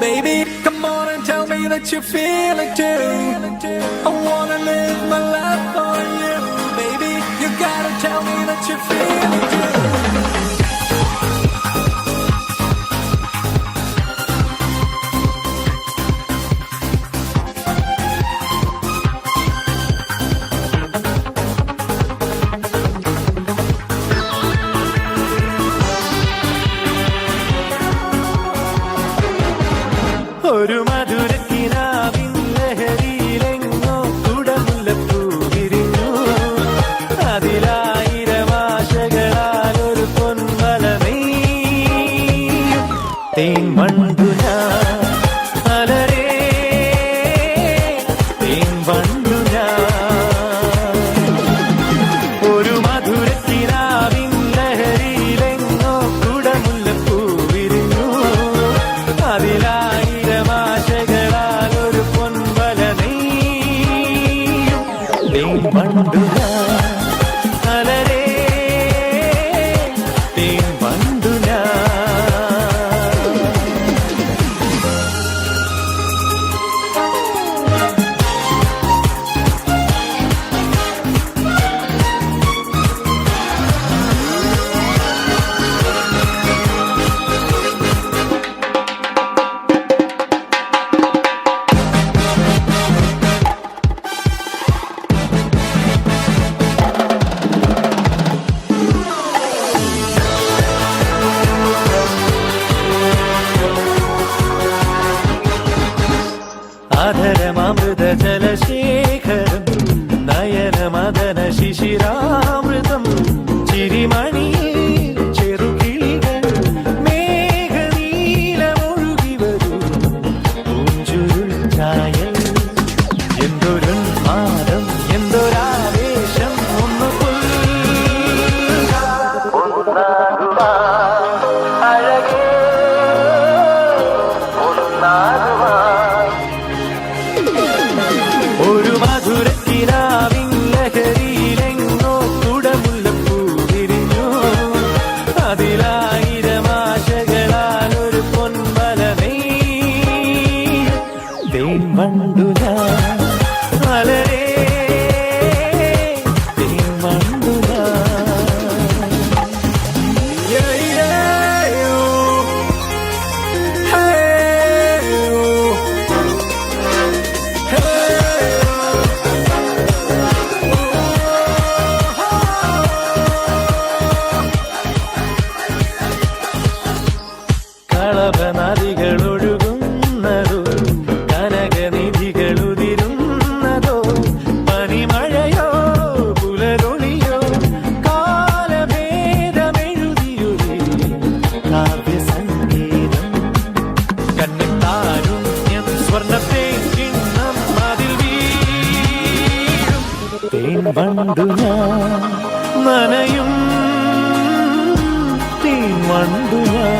baby. Come on and tell me that you feel it too. I wanna live my life for you, baby. You gotta tell me that you feel it too. ഒരു മധുരക്കിനാവിൻ ലഹരിയിലെങ്ങോ കുടമുല്ലപ്പൂ വിരിഞ്ഞു. അതിലായിരം ആശകളാൽ ഒരു പൊൻവല നെയ്യും. തേൻ വണ്ടു ഞാൻ അലരേ, തേൻ വണ്ടു ഞാൻ. ഒരു മധുരക്കിനാവിൻ ലഹരിയിലെങ്ങോ കുടമുല്ലപ്പൂ വിരിഞ്ഞു. അതിലാ വണ്ടുനാ അലരേ, തേൻ വണ്ടുനാ. അധരമൃത ജലശേഖരം നയനമദന ശിശിരാമൃതം. ചിരിമണി ചെറുകിളികൾ മേഘനീലമൊഴുകി വരൂ. പൂഞ്ചുരുൾ ചായൽ എന്തൊരുന്മാദം, എന്തൊരാവേശം. ഒന്ന് അഴകേ ഒരു മധുരക്കിനാവിൻ ലഹരിയിലെങ്ങോ കുടമുല്ലപ്പൂ വിരിഞ്ഞു. അതിലായിരം ആശകളാൽ ഒരു പൊൻവല നെയ്യും. തേൻ വണ്ടു ഞാൻ അലരേ, തേൻ വണ്ടു ഞാൻ. കളഭനദികളൊഴുകുന്നതോ, കനകനിധികളുതിരുന്നതോ, പനിമഴയോ പുലരൊളിയോ, കാലഭേദമെഴുതിയൊരു കാവ്യസംഗീതം. കണ്ണിത്താരുണ്യം സ്വർണ്ണത്തെ കിണ്ണം അതിൽ വീഴും. തേൻ വണ്ടു ഞാൻ നനയും, തേൻ വണ്ടു ഞാൻ.